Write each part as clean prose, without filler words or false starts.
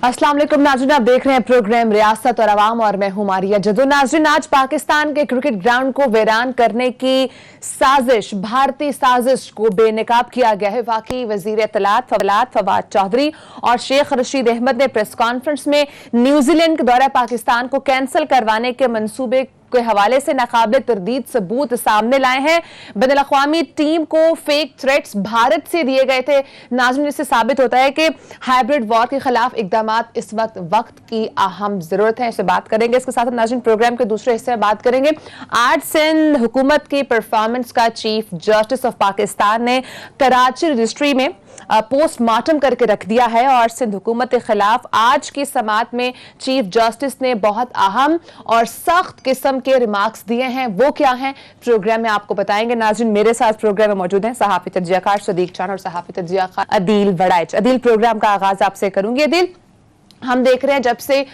अस्सलाम वालेकुम नाज़रीन, आप देख रहे हैं प्रोग्राम रियासत और अवाम और मैं हूं मारिया जदू। नाज़रीन, आज पाकिस्तान के क्रिकेट ग्राउंड को वीरान करने की साजिश, भारतीय साजिश को बेनकाब किया गया है। वाकई वजीर इत्तलात फवाद चौधरी और शेख रशीद अहमद ने प्रेस कॉन्फ्रेंस में न्यूजीलैंड के दौरा पाकिस्तान को कैंसिल करवाने के मंसूबे के हवाले से नाकाबिले तरदीद सबूत सामने लाए हैं। बैनुल-अक़वामी टीम को फेक थ्रेट्स भारत से दिए गए थे। नाज़रीन, इससे साबित होता है कि हाइब्रिड वॉर के खिलाफ इक़दामात इस वक्त की अहम जरूरत है। इससे बात करेंगे। इसके साथ नाज़रीन प्रोग्राम के दूसरे हिस्से में बात करेंगे। आज सिंध हुकूमत की परफॉर्मेंस का चीफ जस्टिस ऑफ पाकिस्तान ने कराची रजिस्ट्री में पोस्टमार्टम करके रख दिया है और सिंध हुकूमत के खिलाफ आज की समात में चीफ जस्टिस ने बहुत अहम और सख्त किस्म के रिमार्क्स दिए हैं। वो क्या हैं, प्रोग्राम में आपको बताएंगे। नाज़रीन, मेरे साथ प्रोग्राम में मौजूद हैं सहाफ़ी तज्ज़ियाकार सदीक चान और सहाफ़ी तज्ज़ियाकार अदील वड़ाइच। अदील, प्रोग्राम का आगाज आपसे करूंगी। अदील, हम देख रहे हैं जब से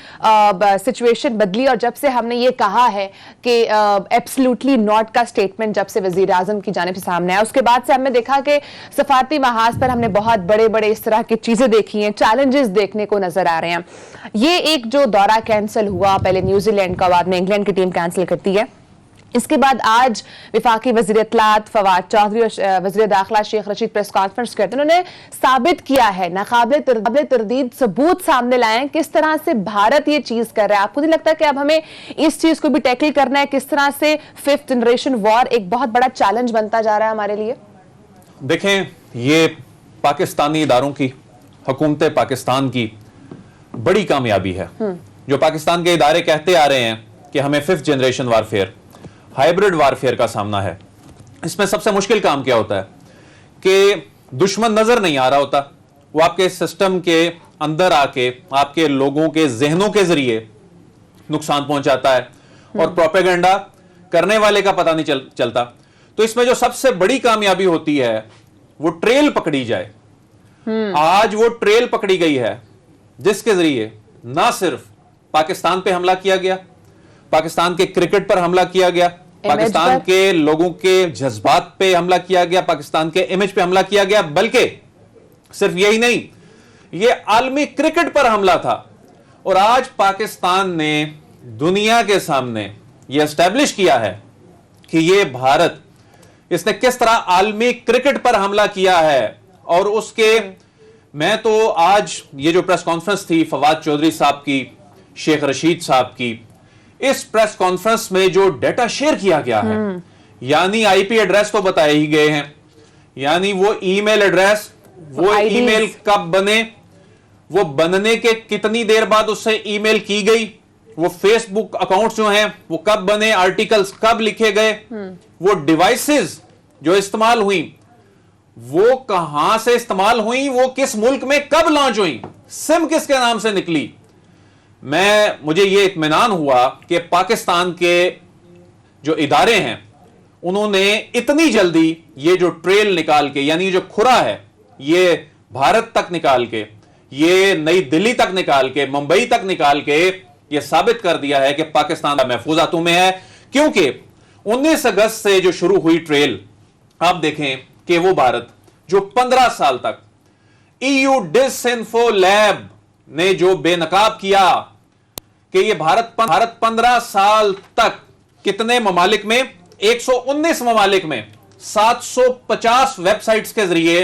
सिचुएशन बदली और जब से हमने ये कहा है कि एब्सोल्युटली नॉट का स्टेटमेंट जब से वजीर आजम की जानिब से सामने आया, उसके बाद से हमने देखा कि सफारती महाज पर हमने बहुत बड़े बड़े इस तरह की चीजें देखी हैं, चैलेंजेस देखने को नजर आ रहे हैं। ये एक जो दौरा कैंसिल हुआ, पहले न्यूजीलैंड का, बाद में इंग्लैंड की टीम कैंसिल करती है, इसके बाद आज विफाकी वज़ीर इत्तलात फवाद चौधरी और वज़ीर दाखिला शेख रशीद प्रेस कॉन्फ्रेंस करते हैं। उन्होंने साबित किया है, नाकाबिले तरदीद सबूत सामने लाए हैं किस तरह से भारत ये चीज कर रहा है। आपको नहीं लगता कि अब हमें इस चीज को भी टैकल करना है, किस तरह से फिफ्थ जनरेशन वॉर एक बहुत बड़ा चैलेंज बनता जा रहा है हमारे लिए? देखें, ये पाकिस्तानी इदारों की, हुकूमत पाकिस्तान की बड़ी कामयाबी है। जो पाकिस्तान के इदारे कहते आ रहे हैं कि हमें fifth generation warfare, hybrid warfare का सामना है। इसमें सबसे मुश्किल काम क्या होता है कि दुश्मन नजर नहीं आ रहा होता, वो आपके सिस्टम के अंदर आके आपके लोगों के जहनों के जरिए नुकसान पहुंचाता है और प्रोपेगेंडा करने वाले का पता नहीं चलता। तो इसमें जो सबसे बड़ी कामयाबी होती है वो ट्रेल पकड़ी जाए। आज वो ट्रेल पकड़ी गई है जिसके जरिए ना सिर्फ पाकिस्तान पे हमला किया गया, पाकिस्तान के क्रिकेट पर हमला किया गया, पाकिस्तान के लोगों के जज्बात पे हमला किया गया, पाकिस्तान के इमेज पे हमला किया गया, बल्कि सिर्फ यही नहीं, ये आलमी क्रिकेट पर हमला था। और आज पाकिस्तान ने दुनिया के सामने ये एस्टैब्लिश किया है कि ये भारत, इसने किस तरह आलमी क्रिकेट पर हमला किया है। और उसके मैं तो आज ये जो प्रेस कॉन्फ्रेंस थी फवाद चौधरी साहब की, शेख रशीद साहब की, इस प्रेस कॉन्फ्रेंस में जो डेटा शेयर किया गया है, यानी आईपी एड्रेस तो बताए ही गए हैं, यानी वो ईमेल एड्रेस, वो ईमेल कब बने, वो बनने के कितनी देर बाद उससे ईमेल की गई, वो फेसबुक अकाउंट्स जो हैं वो कब बने, आर्टिकल्स कब लिखे गए, वो डिवाइसेस जो इस्तेमाल हुई वो कहां से इस्तेमाल हुई, वो किस मुल्क में कब लॉन्च हुई, सिम किसके नाम से निकली। मुझे ये इत्मीनान हुआ कि पाकिस्तान के जो इदारे हैं उन्होंने इतनी जल्दी ये जो ट्रेल निकाल के, यानी जो खुरा है ये भारत तक निकाल के, ये नई दिल्ली तक निकाल के, मुंबई तक निकाल के ये साबित कर दिया है कि पाकिस्तान महफूज हाथों में है। क्योंकि 19 अगस्त से जो शुरू हुई ट्रेल, आप देखें कि वो भारत जो 15 साल तक EU डिसइंफो लैब ने जो बेनकाब किया कि ये भारत 15 साल तक कितने ममालिक में, 119 ममालिक में 750 वेबसाइट्स के जरिए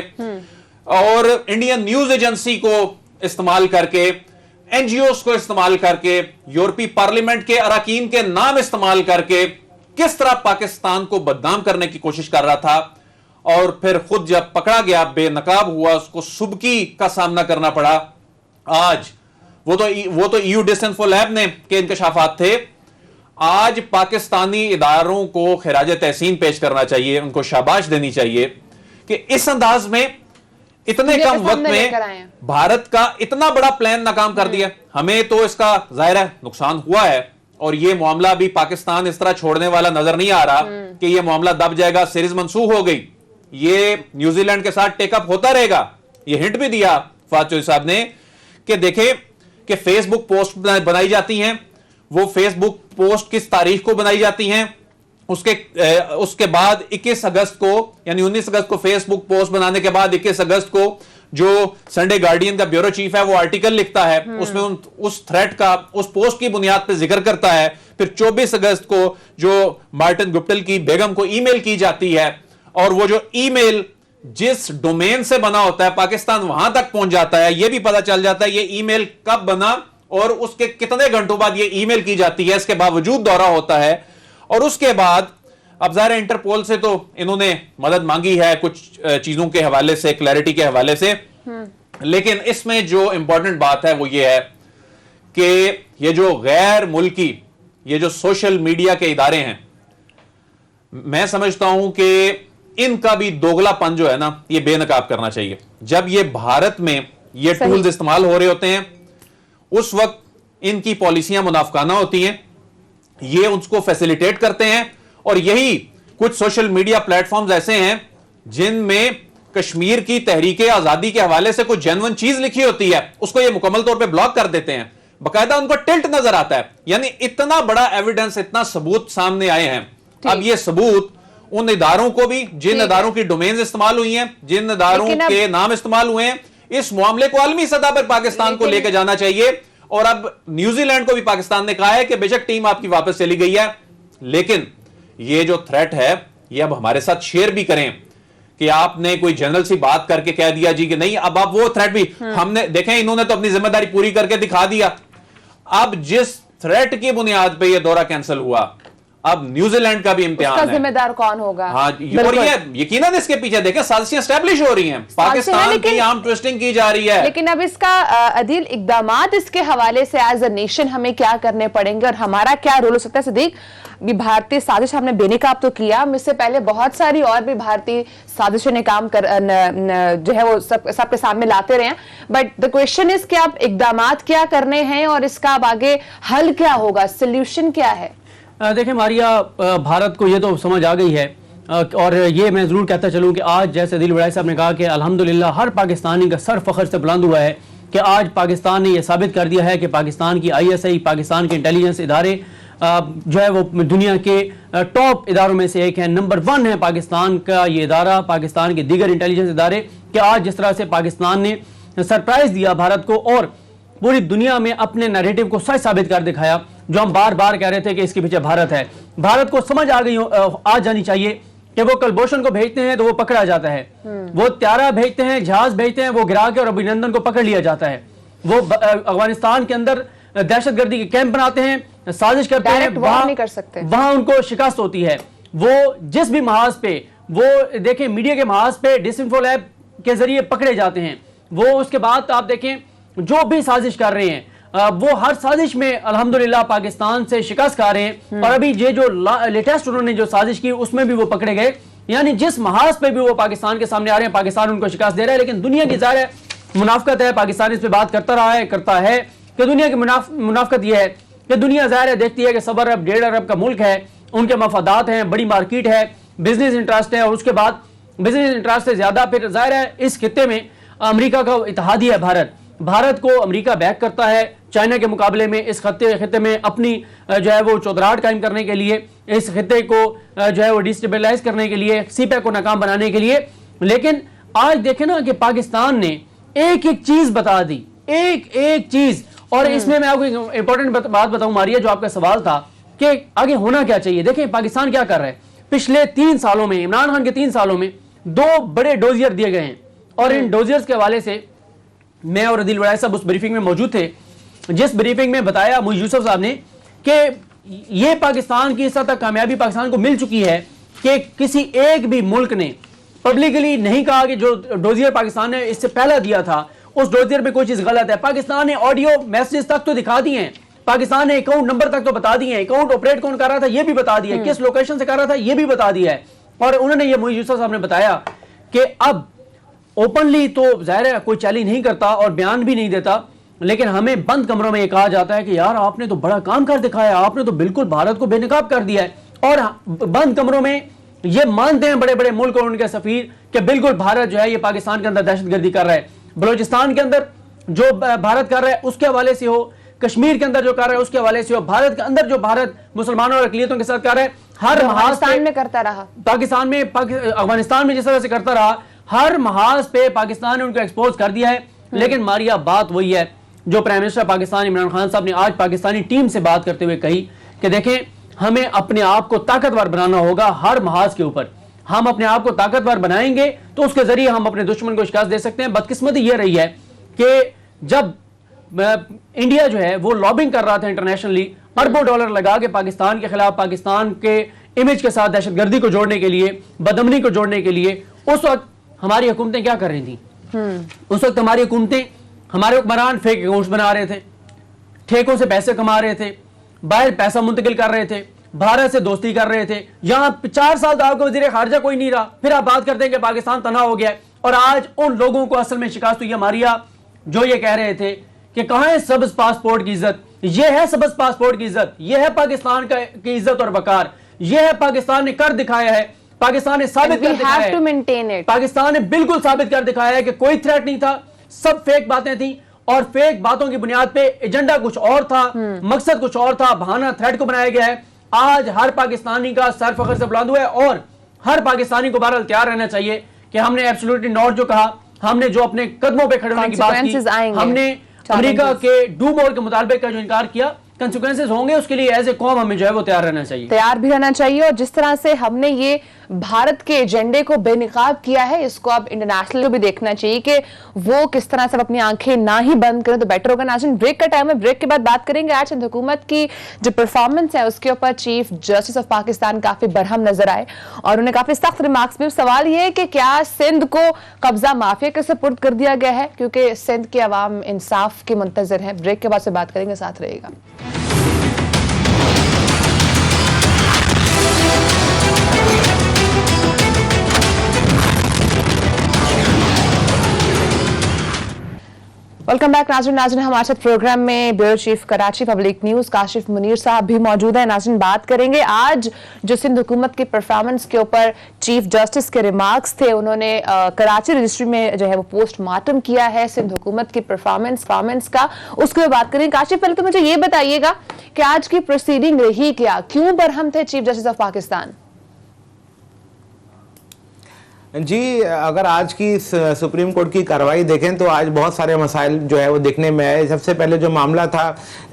और इंडियन न्यूज एजेंसी को इस्तेमाल करके, एनजीओस को इस्तेमाल करके, यूरोपीय पार्लियामेंट के अरकान के नाम इस्तेमाल करके किस तरह पाकिस्तान को बदनाम करने की कोशिश कर रहा था। और फिर खुद जब पकड़ा गया, बेनकाब हुआ, उसको सुबकी का सामना करना पड़ा। आज वो तो EU डिसइंफो लैब ने के इंकशाफात थे। आज पाकिस्तानी इदारों को खिराज तहसीन पेश करना चाहिए, उनको शाबाश देनी चाहिए कि इस अंदाज में इतने कम वक्त में भारत का इतना बड़ा प्लान नाकाम कर दिया। हमें तो इसका जाहिर है नुकसान हुआ है और ये मामला भी पाकिस्तान इस तरह छोड़ने वाला नजर नहीं आ रहा कि ये मामला दब जाएगा, सीरीज मंसूख हो गई, ये न्यूजीलैंड के साथ टेकअप होता रहेगा। ये हिंट भी दिया फवाद चौधरी साहब ने कि देखें कि फेसबुक पोस्ट बनाई जाती हैं, वो फेसबुक पोस्ट किस तारीख को बनाई जाती हैं, उसके बाद 21 अगस्त को, यानी 19 अगस्त को फेसबुक पोस्ट बनाने के बाद 21 अगस्त को जो संडे गार्डियन का ब्यूरो चीफ है वो आर्टिकल लिखता है, उसमें उस थ्रेट का उस पोस्ट की बुनियाद पर जिक्र करता है। फिर 24 अगस्त को जो मार्टिन गुप्टिल की बेगम को ईमेल की जाती है, और वो जो ईमेल जिस डोमेन से बना होता है पाकिस्तान वहां तक पहुंच जाता है। यह भी पता चल जाता है ये ईमेल कब बना और उसके कितने घंटों बाद ये ईमेल की जाती है। इसके बावजूद दौरा होता है, और उसके बाद अब ज़ाहिर इंटरपोल से तो इन्होंने मदद मांगी है कुछ चीजों के हवाले से, क्लैरिटी के हवाले से। लेकिन इसमें जो इंपॉर्टेंट बात है वो ये है कि ये जो गैर मुल्की, ये जो सोशल मीडिया के इदारे हैं, मैं समझता हूं कि इनका भी दोगलापन जो है ना ये बेनकाब करना चाहिए। जब ये भारत में ये टूल्स इस्तेमाल हो रहे होते हैं उस वक्त इनकी पॉलिसियां मुनाफकाना होती हैं, ये उसको फैसिलिटेट करते हैं। और यही कुछ सोशल मीडिया प्लेटफॉर्म्स ऐसे हैं जिनमें कश्मीर की तहरीके आजादी के हवाले से कोई जेन्युइन चीज लिखी होती है, उसको ये मुकम्मल तौर पे ब्लॉक कर देते हैं। बकायदा उनको टिल्ट नजर आता है। यानी इतना बड़ा एविडेंस, इतना सबूत सामने आए हैं। अब ये सबूत उन इदारों को भी, जिन इदारों की डोमेन्स इस्तेमाल हुई हैं, जिन इदारों के नाम इस्तेमाल हुए हैं, इस मामले को आलमी सतह पर पाकिस्तान को लेकर जाना चाहिए। और अब न्यूजीलैंड को भी पाकिस्तान ने कहा है कि बेशक टीम आपकी वापस चली गई है, लेकिन ये जो थ्रेट है ये अब हमारे साथ शेयर भी करें कि आपने कोई जनरल सी बात करके कह दिया जी कि नहीं, अब आप वो थ्रेट भी हमने देखें, इन्होंने तो अपनी जिम्मेदारी पूरी करके दिखा दिया। अब जिस थ्रेट की बुनियाद पे ये दौरा कैंसिल हुआ, अब न्यूजीलैंड का भी इम्तिहान है। जिम्मेदार कौन होगा? हाँ, और ये यकीनन इसके पीछे देखें साजिशें एस्टैब्लिश हो रही हैं, पाकिस्तान की आर्म ट्विस्टिंग की जा रही है। लेकिन अब इसका अदील इकदामात इसके हवाले से एज अ नेशन हमें क्या करने पड़ेंगे और हमारा क्या रोल हो सकता है? सिद्दीक, भारतीय साजिश हमने बेनकाब तो किया, इससे पहले बहुत सारी और भी भारतीय साजिशें ने काम कर जो है वो सबके सामने लाते रहे हैं, बट द क्वेश्चन इज कि आप इकदामात क्या करने हैं और इसका अब आगे हल क्या होगा, सोल्यूशन क्या है? देखें मारिया, भारत को ये तो समझ आ गई है, और ये मैं ज़रूर कहता चलूँ कि आज जैसे दिल वड़ाई साहब ने कहा कि अल्हम्दुलिल्लाह हर पाकिस्तानी का सर फख्र से बुलंद हुआ है कि आज पाकिस्तान ने यह साबित कर दिया है कि पाकिस्तान की ISI, पाकिस्तान के इंटेलिजेंस इदारे जो है वो दुनिया के टॉप इदारों में से एक है, नंबर 1 है पाकिस्तान का ये इदारा, पाकिस्तान के दीगर इंटेलिजेंस इदारे। कि आज जिस तरह से पाकिस्तान ने सरप्राइज दिया भारत को और पूरी दुनिया में अपने नैरेटिव को सच साबित कर दिखाया, जो हम बार बार कह रहे थे कि इसके पीछे भारत है। भारत को समझ आ जानी चाहिए कि वो कलभूषण को भेजते हैं तो वो पकड़ा जाता है, वो त्यारा भेजते हैं, जहाज भेजते हैं, वो गिरा के और अभिनंदन को पकड़ लिया जाता है। वो अफगानिस्तान के अंदर दहशतगर्दी के कैंप बनाते हैं, साजिश करते हैं, वहां उनको शिकस्त होती है। वो जिस भी महाज पे, वो देखें मीडिया के महाज पे डिसइंफो लैब के जरिए पकड़े जाते हैं। वो उसके बाद आप देखें जो भी साजिश कर रहे हैं वो हर साजिश में अल्हम्दुलिल्लाह पाकिस्तान से शिकस्त खा रहे हैं। और अभी ये जो लेटेस्ट उन्होंने जो साजिश की उसमें भी वो पकड़े गए। यानी जिस महाज पे भी वो पाकिस्तान के सामने आ रहे हैं, पाकिस्तान उनको शिकस्त दे रहा है। लेकिन दुनिया की ज़ाहिर है मुनाफकत है, पाकिस्तान इस पे बात करता है कि दुनिया की मुनाफकत ये है कि दुनिया ज़ाहिर है देखती है कि 1 अरब 1.5 अरब का मुल्क है, उनके मफादात हैं, बड़ी मार्केट है, बिजनेस इंटरेस्ट है, और उसके बाद बिजनेस इंटरेस्ट से ज़्यादा फिर ज़ाहिर है इस खित्ते में अमेरिका का इत्तेहादी है भारत को अमेरिका बैक करता है। चाइना के मुकाबले में इस खित्ते में अपनी जो है वो चौधराहट कायम करने के लिए, इस खित्ते को जो है वो डिस्टेबलाइज करने के लिए, सीपैक को नाकाम बनाने के लिए। लेकिन आज देखें ना कि पाकिस्तान ने एक एक चीज बता दी, एक चीज। और इसमें मैं आपको इंपॉर्टेंट बात बताऊं मारिया, जो आपका सवाल था कि आगे होना क्या चाहिए। देखें पाकिस्तान क्या कर रहा है। पिछले 3 सालों में, इमरान खान के 3 सालों में 2 बड़े डोजियर दिए गए हैं, और इन डोजियर्स के हवाले से मैं और अदील वड़ाई साहब उस ब्रीफिंग में मौजूद थे, जिस ब्रीफिंग में बताया मुझे यूसुफ साहब ने कि ये पाकिस्तान की इस हद तक कामयाबी पाकिस्तान को मिल चुकी है कि किसी एक भी मुल्क ने पब्लिकली नहीं कहा कि जो डोजियर पाकिस्तान ने इससे पहला दिया था उस डोजियर में कोई चीज गलत है। पाकिस्तान ने ऑडियो मैसेज तक तो दिखा दिए हैं, पाकिस्तान ने अकाउंट नंबर तक तो बता दिए हैं, अकाउंट ऑपरेट कौन कर रहा था ये भी बता दिया, किस लोकेशन से कर रहा था ये भी बता दिया है। और उन्होंने ये मुझे यूसुफ साहब ने बताया कि अब ओपनली तो जाहिर है कोई चैलेंज नहीं करता और बयान भी नहीं देता, लेकिन हमें बंद कमरों में ये कहा जाता है कि यार आपने तो बड़ा काम कर दिखाया, आपने तो बिल्कुल भारत को बेनकाब कर दिया है। और बंद कमरों में ये मानते हैं बड़े बड़े मुल्क और उनके सफीर कि बिल्कुल भारत जो है ये पाकिस्तान के अंदर दहशतगर्दी कर रहा है, बलूचिस्तान के अंदर जो भारत कर रहा है उसके हवाले से हो, कश्मीर के अंदर जो कर रहा है उसके हवाले से हो, भारत के अंदर जो भारत मुसलमानों और अक़लियतों के साथ कर रहा है, हर पाकिस्तान में करता रहा, पाकिस्तान में अफगानिस्तान में जिस तरह से करता रहा, हर महाज पे पाकिस्तान ने उनको एक्सपोज कर दिया है। लेकिन मारिया बात वही है जो प्राइम मिनिस्टर पाकिस्तान इमरान खान साहब ने आज पाकिस्तानी टीम से बात करते हुए कही कि देखें, हमें अपने आप को ताकतवर बनाना होगा हर महाज के ऊपर। हम अपने आप को ताकतवर बनाएंगे तो उसके जरिए हम अपने दुश्मन को शिकस्त दे सकते हैं। बदकिस्मती यह रही है कि जब इंडिया जो है वो लॉबिंग कर रहा था इंटरनेशनली, अरबों डॉलर लगा के पाकिस्तान के खिलाफ, पाकिस्तान के इमेज के साथ दहशतगर्दी को जोड़ने के लिए, बदअमनी को जोड़ने के लिए, उस वक्त हमारी हुकूमतें क्या कर रही थी? उस वक्त हमारी हुकूमतें, हमारे हुक्मरान फेक अकाउंट्स बना रहे थे, ठेकों से पैसे कमा रहे थे, बाहर पैसा मुंतकिल कर रहे थे, भारत से दोस्ती कर रहे थे। यहां 4 साल तो आपका वजीर खारजा कोई नहीं रहा, फिर आप बात करते हैं कि पाकिस्तान तना हो गया है। और आज उन लोगों को असल में शिकस्त हुई है मारिया, जो ये कह रहे थे कि कहां है सब्ज पासपोर्ट की इज्जत। ये है सब्ज पासपोर्ट की इज्जत, ये है पाकिस्तान की इज्जत और वकार, ये है पाकिस्तान ने कर दिखाया है, पाकिस्तान ने साबित कर दिखाया है, पाकिस्तान ने बिल्कुल साबित कर दिखाया है कि कोई थ्रेट नहीं था, सब फेक बातें थी और फेक बातों की बुनियाद पे एजेंडा कुछ और था, मकसद कुछ और था, बहाना थ्रेट को बनाया गया है। आज हर पाकिस्तानी का सर फख्र से बुलंद हुआ है और हर पाकिस्तानी को बहरहाल तैयार रहना चाहिए कि हमने एब्सोल्युटली नॉट जो कहा, हमने जो अपने कदमों पे खड़े होने की बात की, हमने अमेरिका के डू मोर के मुतालबे का जो इनकार किया, कंसिक्वेंसेस होंगे, उसके लिए एज ए कौम हमें जो है वो तैयार रहना चाहिए, तैयार भी रहना चाहिए। और जिस तरह से हमने ये भारत के एजेंडे को बेनकाब किया है, इसको अब इंटरनेशनल को भी देखना चाहिए कि वो किस तरह से अपनी आंखें ना ही बंद करें तो बेटर होगा। नाज़रीन, ब्रेक का टाइम है, ब्रेक के बाद बात करेंगे। आज सिंध हुकूमत की जो परफॉर्मेंस है उसके ऊपर चीफ जस्टिस ऑफ पाकिस्तान काफी बरहम नजर आए और उन्हें काफी सख्त रिमार्क्स भी। सवाल ये है कि क्या सिंध को कब्जा माफिया के सुपुर्द कर दिया गया है, क्योंकि सिंध की आवाम इंसाफ की मुंतजर है। ब्रेक के बाद से बात करेंगे, साथ रहेगा। वेलकम बैक नाज़रीन, हमारे साथ प्रोग्राम में bureau chief Karachi public news Kashif Munir साहब भी मौजूद है। नाज़रीन, बात करेंगे आज जो सिंध हुकूमत की परफॉर्मेंस के ऊपर चीफ जस्टिस के रिमार्क्स थे। उन्होंने कराची रजिस्ट्री में जो है वो पोस्टमार्टम किया है सिंध हुकूमत की परफॉर्मेंस का, उसके ऊपर बात करेंगे। काशिफ, पहले तो मुझे ये बताइएगा कि आज की प्रोसीडिंग रही क्या, क्यों बरहम थे चीफ जस्टिस ऑफ पाकिस्तान? जी, अगर आज की सुप्रीम कोर्ट की कार्रवाई देखें तो आज बहुत सारे मसाइल जो है वो देखने में आए। सबसे पहले जो मामला था,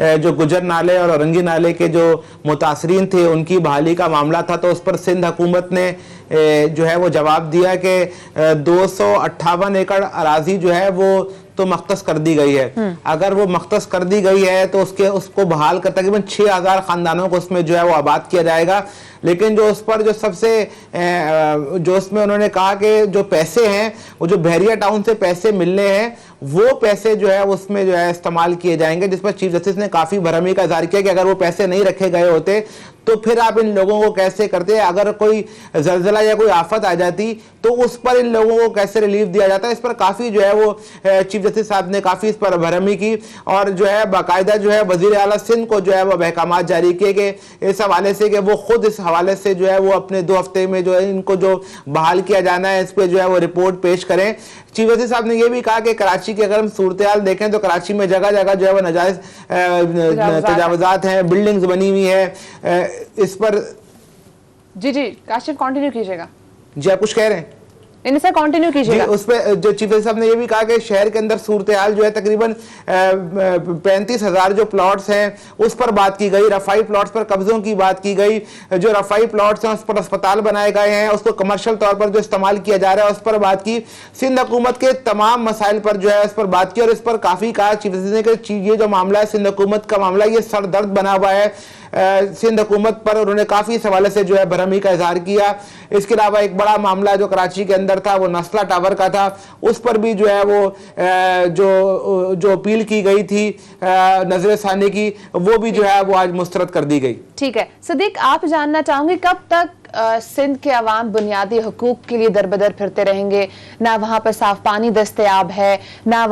जो गुजर नाले और औरंगी नाले के जो मुतासरीन थे उनकी बहाली का मामला था, तो उस पर सिंध हुकूमत ने जो है वो जवाब दिया कि 258 एकड़ अराजी जो है वो तो मख्तस कर दी गई है। अगर वो मख्तस कर दी गई है तो उसको बहाल कर तकरीबन 6000 खानदानों को उसमें जो है वो आबाद किया जाएगा। लेकिन जो उस पर जो सबसे जो उसमें उन्होंने कहा कि जो पैसे हैं वो जो बहरिया टाउन से पैसे मिलने हैं वो पैसे जो है उसमें जो है इस्तेमाल किए जाएंगे, जिस पर चीफ जस्टिस ने काफ़ी भरहमी का इज़हार किया कि अगर वो पैसे नहीं रखे गए होते तो फिर आप इन लोगों को कैसे करते, अगर कोई जलजला या कोई आफत आ जाती तो उस पर इन लोगों को कैसे रिलीफ दिया जाता है। इस पर काफ़ी जो है वो चीफ जस्टिस साहब ने काफ़ी इस पर भरहमी की और जो है बाकायदा जो है वज़ीर आला सिंध को जो है वो अहकामात जारी किए कि इस हवाले से कि वो खुद इस हवाले से जो है वो अपने 2 हफ्ते में जो है इनको जो बहाल किया जाना है इस पर जो है वो रिपोर्ट पेश करें। चीफ जस्टिस साहब ने यह भी कहा कि कराची की अगर हम सूरत हाल देखें तो कराची में जगह जगह जो है वो नाजायज तजावुजात हैं, बिल्डिंग्स बनी हुई है। इस पर जी काशिफ कंटिन्यू कीजिएगा। जी, आप कुछ कह रहे हैं? नहीं सर, कंटिन्यू कीजिएगा। उस पर जो चीफ जस्टिस साहब ने ये भी कहा कि शहर के अंदर सूरत हाल जो है तकरीबन 35,000 जो प्लॉट्स हैं उस पर बात की गई, रफाई प्लॉट्स पर कब्जों की बात की गई, जो रफाई प्लॉट्स हैं उस पर अस्पताल बनाए गए हैं, उसको कमर्शियल तौर पर जो इस्तेमाल किया जा रहा है उस पर बात की। सिंध हुकूमत के तमाम मसाइल पर जो है उस पर बात की और इस पर काफ़ी कहा चीफ जस्टिस ने कि ये जो मामला है सिंध हुकूमत का मामला, ये सरदर्द बना हुआ है सिंध हुकूमत पर। उन्होंने काफ़ी इस हवाले से जो है भरहमी का इजहार किया। इसके अलावा एक बड़ा मामला जो कराची के अंदर था वो नस्ला टावर का था, उस पर भी जो है वो जो अपील की गई थी नजर सानी की, वो भी जो है वो आज मुस्तरद कर दी गई। ठीक है सदीक, आप जानना चाहूंगे कब तक सिंध के अवाम बुनियादी हकूक के लिए दरबदर फिरते रहेंगे? ना वहाँ पर साफ पानी दस्तयाब है, ना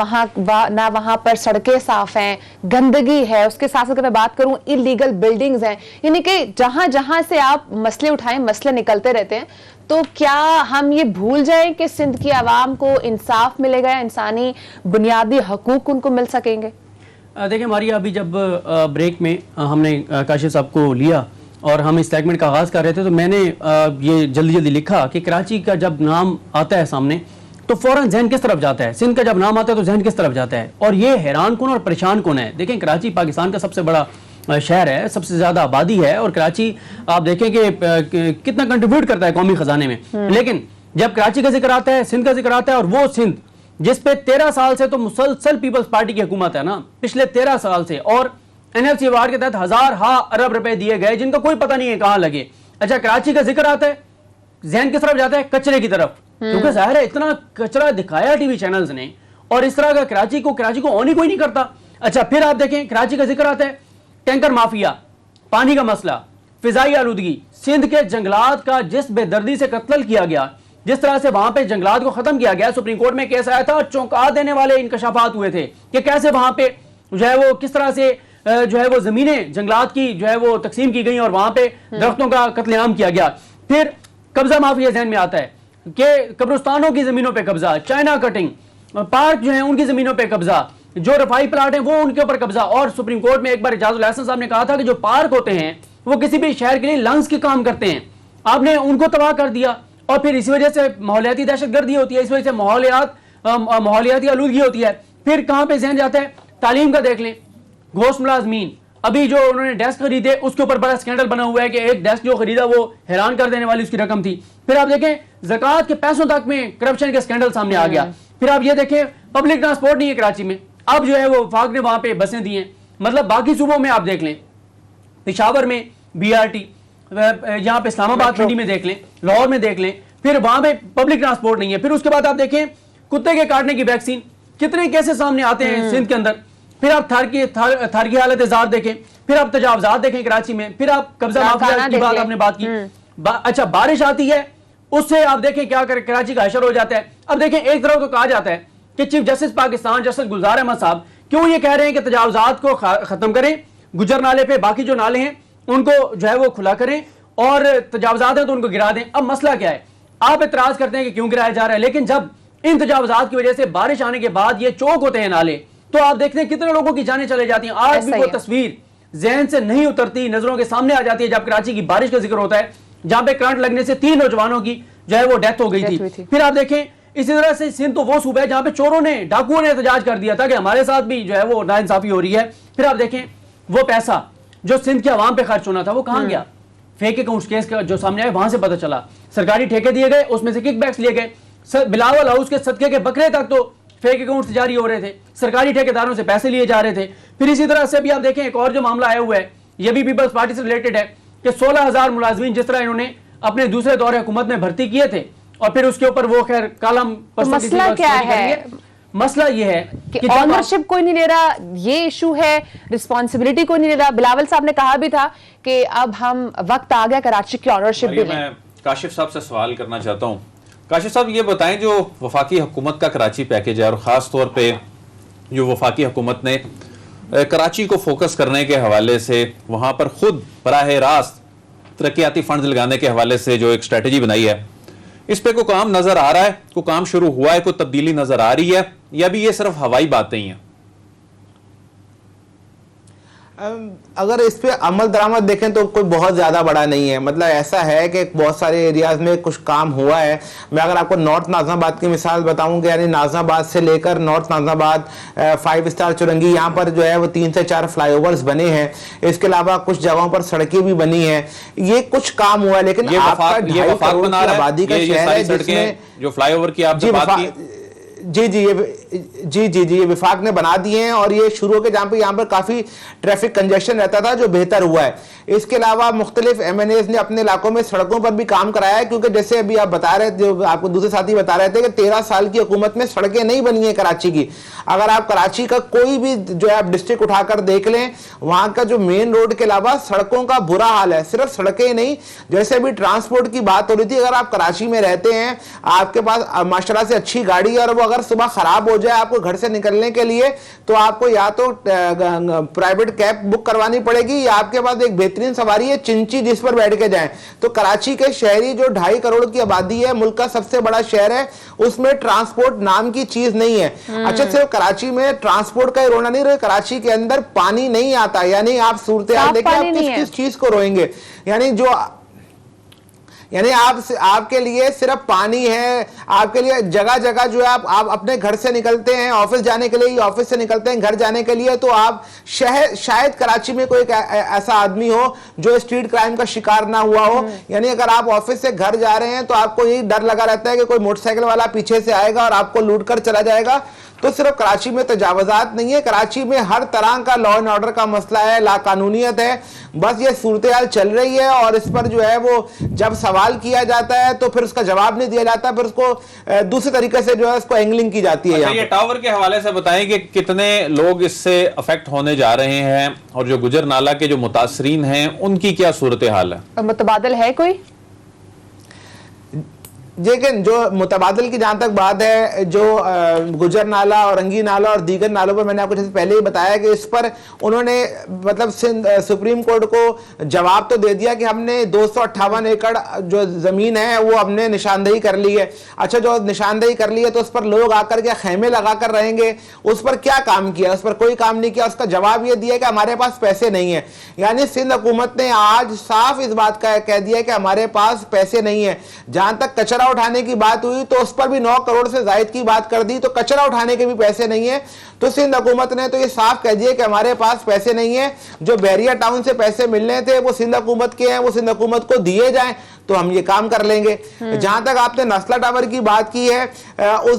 वहाँ पर सड़कें साफ हैं, गंदगी है। उसके साथ साथ अगर मैं बात करूँ इलीगल बिल्डिंग्स हैं, यानी कि जहाँ से आप मसले उठाएं मसले निकलते रहते हैं। तो क्या हम ये भूल जाएं कि सिंध की आवाम को इंसाफ मिलेगा, इंसानी बुनियादी हकूक उनको मिल सकेंगे? देखिए मारिया, अभी जब ब्रेक में हमने काशिफ साहब को लिया और हम इस सेगमेंट का आगाज़ कर रहे थे तो मैंने ये जल्दी लिखा कि कराची का जब नाम आता है सामने तो फौरन जहन किस तरफ जाता है, सिंध का जब नाम आता है तो जहन किस तरफ जाता है। और ये हैरान कौन और परेशान कौन है। देखें कराची पाकिस्तान का सबसे बड़ा शहर है, सबसे ज्यादा आबादी है, और कराची आप देखें कि कितना कंट्रीब्यूट करता है कौमी खजाने में। लेकिन जब कराची का जिक्र आता है, सिंध का जिक्र आता है, और वो सिंध जिस पे 13 साल से तो मुसलसल पीपल्स पार्टी की हुकूमत है ना, पिछले 13 साल से, और एनएफसी अवार्ड के तहत हजार अरब रुपए दिए गए जिनका कोई पता नहीं है कहां लगे। अच्छा, कराची का जिक्र आता है, जहन किस तरफ जाता है, कचरे की तरफ, क्योंकि जाहिर है इतना कचरा दिखाया टीवी चैनल्स ने, और इस तरह का कराची को ऑन ही कोई नहीं करता। अच्छा, फिर आप देखें कराची का जिक्र आता है, टैंकर माफिया, पानी का मसला, फिजाई आलूदगी, सिंध के जंगलात का जिस बेदर्दी से कत्ल किया गया, जिस तरह से वहां पे जंगलात को खत्म किया गया। सुप्रीम कोर्ट में केस आया था, चौंका देने वाले इंकशाफात हुए थे कि कैसे वहां पे जो है वो किस तरह से जो है वो जमीनें जंगलात की जो है वो तकसीम की गई और वहां पे दरख्तों का कत्लेआम किया गया। फिर कब्जा माफिया जहन में आता है कि कब्रिस्तानों की जमीनों पे कब्जा, चाइना कटिंग, पार्क जो है उनकी जमीनों पे कब्जा, जो रफाई प्लाट है वो उनके ऊपर कब्जा। और सुप्रीम कोर्ट में एक बार इजाजुल हसन साहब ने कहा था कि जो पार्क होते हैं वो किसी भी शहर के लिए लंग्स के काम करते हैं, आपने उनको तबाह कर दिया। और फिर इसी वजह से माहौलियाती दहशतगर्दी होती है, इस वजह से माहौलियाती आलूदगी होती है। फिर कहां पे जहन जाता है, तालीम का देख लें, घोष मुलाजमीन, अभी जो उन्होंने डेस्क खरीदे उसके ऊपर बड़ा स्कैंडल बना हुआ है कि एक डेस्क जो खरीदा वो हैरान कर देने वाली उसकी रकम थी। फिर आप देखें ज़कात के पैसों तक में करप्शन का स्कैंडल सामने आ गया। फिर आप ये देखें पब्लिक ट्रांसपोर्ट नहीं है कराची में, अब जो है वो वफाक ने वहां पे बसें दी हैं। मतलब बाकी सूबों में आप देख लें, पेशावर में BRT, यहाँ पे इस्लामाबाद मंडी में देख लें, लाहौर में देख लें, फिर वहां पे पब्लिक ट्रांसपोर्ट नहीं है। फिर उसके बाद आप देखें कुत्ते के काटने की वैक्सीन, कितने केसेस सामने आते हैं सिंध के अंदर। फिर आप थार की हालत इज़ार देखें, फिर आप तजावजात देखें कराची में, फिर आप कब्जा माफिया की बात आपने बात की। अच्छा, बारिश आती है उससे आप देखें क्या कर कराची का हशर हो जाता है। अब देखें एक तरफ तो कहा जाता है कि चीफ जस्टिस पाकिस्तान जस्टिस गुलजार अहमद साहब क्यों ये कह रहे हैं कि तजावजात को खत्म करें, गुजर नाले पे बाकी जो नाले हैं उनको जो है वो खुला करें और तजावजात हैं तो उनको गिरा दें। अब मसला क्या है, आप इतराज करते हैं कि क्यों गिराया जा रहा है, लेकिन जब इन तजावजात की वजह से बारिश आने के बाद ये चौक होते हैं नाले, तो आप देखते हैं कितने लोगों की जानें चले जाती हैं। आज भी वो तस्वीर जहन से नहीं उतरती, नजरों के सामने आ जाती है जब कराची की बारिश का जिक्र होता है, जहां पे करंट लगने से 3 नौजवानों की जो है वो डेथ हो गई थी। फिर आप देखें इसी तरह से सिंध तो वो सूबा है जहां पे चोरों ने, डाकुओं ने एहतजाज कर दिया था कि हमारे साथ भी जो है वो नाइंसाफी हो रही है। फिर आप देखें वो पैसा जो सिंध के अवाम पे खर्च होना था वो कहां गया। फेक अकाउंट्स केस का जो सामने आया वहां से पता चला, सरकारी ठेके दिए गए, उसमें से किकबैक्स लिए गए, बिलावल हाउस के सदके के बकरे तक तो फेक अकाउंट्स जारी हो रहे थे, सरकारी ठेकेदारों से पैसे लिए जा रहे थे। फिर इसी तरह से भी आप देखें एक और जो मामला आया हुआ है, ये भी पीपल्स पार्टी से रिलेटेड है कि 16,000 मुलाजमीन जिस तरह इन्होंने अपने दूसरे दौरे हुकूमत में भर्ती किए थे और फिर उसके ऊपर वो खैर कलम मसला क्या है, मसला ये है कि ऑनरशिप कोई नहीं ले रहा, ये इशू है, रिस्पॉन्सिबिलिटी कोई नहीं ले रहा। बिलावल साहब ने कहा भी था कि अब हम वक्त आ गया कराची की ऑनरशिप भी लें। मैं काशिफ साहब से सवाल करना चाहता हूँ। काशिफ साहब ये बताएं, जो वफाकी हुकूमत का कराची पैकेज है और ख़ास तौर पे जो वफाकी हुकूमत ने कराची को फोकस करने के हवाले से वहाँ पर खुद बराह रास्त तरक्याती फंड लगाने के हवाले से जो एक स्ट्रेटजी बनाई है, इस पे कोई काम नज़र आ रहा है, कोई काम शुरू हुआ है, कोई तब्दीली नज़र आ रही है, या भी ये सिर्फ हवाई बातें ही हैं? अगर इस पे अमल दरामद देखें तो कोई बहुत ज़्यादा बड़ा नहीं है। मतलब ऐसा है कि बहुत सारे एरियाज़ में कुछ काम हुआ है। मैं अगर आपको नॉर्थ नाज़िमाबाद की मिसाल बताऊं कि यानी नाज़िमाबाद से लेकर नॉर्थ नाज़िमाबाद 5 स्टार चुरंगी, यहाँ पर जो है वो 3 से 4 फ्लाईओवर्स बने हैं। इसके अलावा कुछ जगहों पर सड़कें भी बनी हैं। ये कुछ काम हुआ है, लेकिन आपका 2.5 करोड़ की आबादी का शहर है जिसमें जो फ्लाईओवर की आपने बात की, ये विफाक ने बना दिए हैं और ये शुरू के जहाँ पे यहाँ पर काफ़ी ट्रैफिक कंजेशन रहता था जो बेहतर हुआ है। इसके अलावा मुख्तलिफ MNAs ने अपने इलाकों में सड़कों पर भी काम कराया है, क्योंकि जैसे अभी आप बता रहे थे, जो आपको दूसरे साथी बता रहे थे कि 13 साल की हुकूमत में सड़कें नहीं बनी है कराची की। अगर आप कराची का कोई भी जो है आप डिस्ट्रिक्ट उठाकर देख लें, वहाँ का जो मेन रोड के अलावा सड़कों का बुरा हाल है। सिर्फ सड़कें नहीं, जैसे अभी ट्रांसपोर्ट की बात हो रही थी, अगर आप कराची में रहते हैं, आपके पास माशाल्लाह से अच्छी गाड़ी है और वो अगर सुबह खराब हो जाए आपको घर से निकलने के लिए, तो आपको या तो प्राइवेट कैब बुक करवानी पड़ेगी या आपके पास एक बेहतरीन सवारी है चिंची जिस पर बैठ के जाएं। तो कराची के शहरी जो 2.5 करोड़ की आबादी है, मुल्क का सबसे बड़ा शहर है, उसमें ट्रांसपोर्ट नाम की चीज नहीं है। अच्छा, सिर्फ कराची में ट्रांसपोर्ट का ही रोना नहीं रहे, कराची के अंदर पानी नहीं आता। यानी आप सूरत हाल देखिए, आप किस चीज को रोएंगे। यानी आपके लिए सिर्फ पानी है, आपके लिए जगह जगह जो है आप अपने घर से निकलते हैं ऑफिस जाने के लिए, ऑफिस से निकलते हैं घर जाने के लिए, तो आप शायद कराची में कोई ऐसा आदमी हो जो स्ट्रीट क्राइम का शिकार ना हुआ हो। यानी अगर आप ऑफिस से घर जा रहे हैं तो आपको यही डर लगा रहता है कि कोई मोटरसाइकिल वाला पीछे से आएगा और आपको लूट कर चला जाएगा। तो सिर्फ कराची में तजावजात नहीं है, कराची में हर तरह का लॉ एंड ऑर्डर का मसला है, लाकानूनियत है। बस ये सूरत हाल चल रही है और इस पर जो है वो जब सवाल किया जाता है तो फिर उसका जवाब नहीं दिया जाता, फिर उसको दूसरे तरीके से जो है उसको एंगलिंग की जाती है। अच्छा, ये टावर के हवाले से बताएं कि कितने लोग इससे अफेक्ट होने जा रहे हैं और जो गुजर नाला के जो मुतासरीन हैं उनकी क्या सूरत हाल है? मुतबादल है कोई? लेकिन जो मुतबादल की जहाँ तक बात है, जो गुजर नाला और रंगी नाला और दीगर नालों पर मैंने आपको जैसे पहले ही बताया कि इस पर उन्होंने मतलब सुप्रीम कोर्ट को जवाब तो दे दिया कि हमने 258 एकड़ जो ज़मीन है वो हमने निशानदेही कर ली है। अच्छा, जो निशानदेही कर ली है तो उस पर लोग आकर के खेमे लगा कर रहेंगे, उस पर क्या काम किया? उस पर कोई काम नहीं किया। उसका जवाब ये दिया कि हमारे पास पैसे नहीं है। यानी सिंध हुकूमत ने आज साफ इस बात का कह दिया कि हमारे पास पैसे नहीं है। जहां तक कचरा उठाने की बात हुई तो उस पर भी 9 करोड़ से जायद की बात कर दी, तो कचरा उठाने के भी पैसे नहीं है। तो सिंध हुकूमत ने तो ये साफ कह दिया कि हमारे पास पैसे नहीं है। जो बैरिया टाउन से पैसे मिलने थे वो सिंध हुकूमत के हैं, वो सिंध हुकूमत को दिए जाएं तो हम ये काम कर लेंगे। जहां तक आपने नस्ला टावर की बात की है,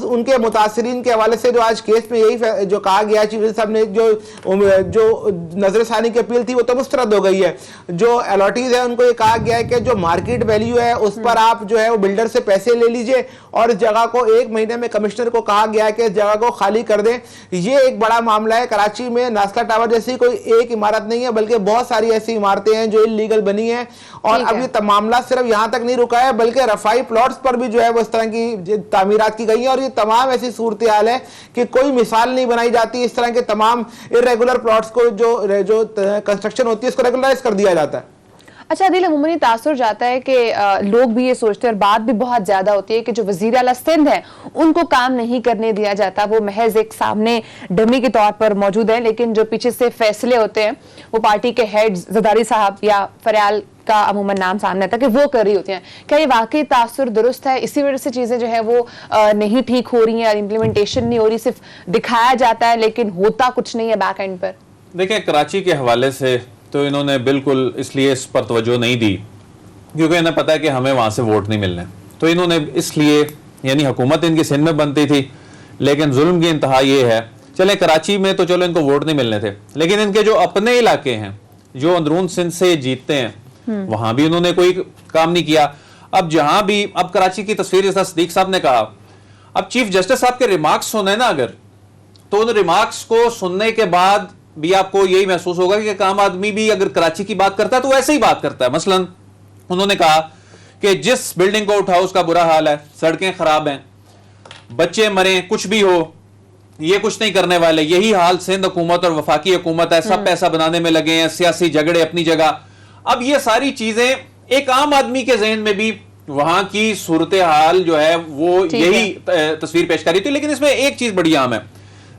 उनके मुतासरीन के हवाले से जो आज केस में यही जो कहा गया चीफ जस्टिस साहब ने, जो नजरसानी की अपील थी वो तो मुस्तरद हो गई है। जो अलॉटीज है उनको ये कहा गया है कि जो मार्केट वैल्यू है उस पर आप जो है वो बिल्डर से पैसे ले लीजिए और इस जगह को 1 महीने में कमिश्नर को कहा गया है कि इस जगह को खाली कर दें। ये एक बड़ा मामला है। कराची में नस्ला टावर जैसी कोई एक इमारत नहीं है, बल्कि बहुत सारी ऐसी इमारतें हैं जो इलीगल बनी है। और अब ये मामला सिर्फ यहाँ तक नहीं रुका है, बल्कि रफाई प्लॉट्स पर भी जो है वो इस तरह की तामीरात की गई है। और ये तमाम ऐसी सूरत हाल है कि कोई मिसाल नहीं बनाई जाती। इस तरह के तमाम इरेगुलर प्लॉट्स को जो कंस्ट्रक्शन होती है उसको रेगुलराइज कर दिया जाता है। अच्छा दिल, अमूमन तासुर जाता है कि लोग भी ये सोचते हैं और बात भी बहुत ज्यादा होती है कि जो वजीर आला सिंध है उनको काम नहीं करने दिया जाता। वो महज एक सामने डमी के तौर पर मौजूद है, लेकिन जो पीछे से फैसले होते हैं वो पार्टी के हेड जरदारी साहब या फरयाल का अमूमन नाम सामने आता है कि वो कर रही होती हैं। क्या ये वाकई तासुर दुरुस्त है? इसी वजह से चीजें जो है वो नहीं ठीक हो रही हैं और इम्प्लीमेंटेशन नहीं हो रही, सिर्फ दिखाया जाता है लेकिन होता कुछ नहीं है बैक एंड पर? देखिए, कराची के हवाले से तो इन्होंने बिल्कुल इसलिए इस पर तवज्जो नहीं दी क्योंकि इन्हें पता है कि हमें वहाँ से वोट नहीं मिलने। तो इन्होंने इसलिए, यानी हुकूमत इनकी सिंध में बनती थी लेकिन जुल्म की इंतहा ये है, चले कराची में तो चलो इनको वोट नहीं मिलने थे, लेकिन इनके जो अपने इलाके हैं जो अंदरून सिंध से जीतते हैं वहां भी उन्होंने कोई काम नहीं किया। अब जहां भी, अब कराची की तस्वीर जैसा सदीक साहब ने कहा, अब चीफ जस्टिस साहब के रिमार्क्स सुने ना अगर, तो उन रिमार्क्स को सुनने के बाद भी आपको यही महसूस होगा कि एक आम आदमी भी अगर कराची की बात करता है तो वैसे ही बात करता है। मसलन उन्होंने कहा कि जिस बिल्डिंग को उठाओ उसका बुरा हाल है, सड़कें खराब हैं, बच्चे मरे, कुछ भी हो, ये कुछ नहीं करने वाले। यही हाल सिंध हुकूमत और वफाकी हुकूमत है, सब पैसा बनाने में लगे हैं, सियासी झगड़े अपनी जगह। अब ये सारी चीजें एक आम आदमी के ज़हन में भी वहां की सूरत हाल जो है वो यही तस्वीर पेश करी थी। लेकिन इसमें एक चीज बड़ी आम है,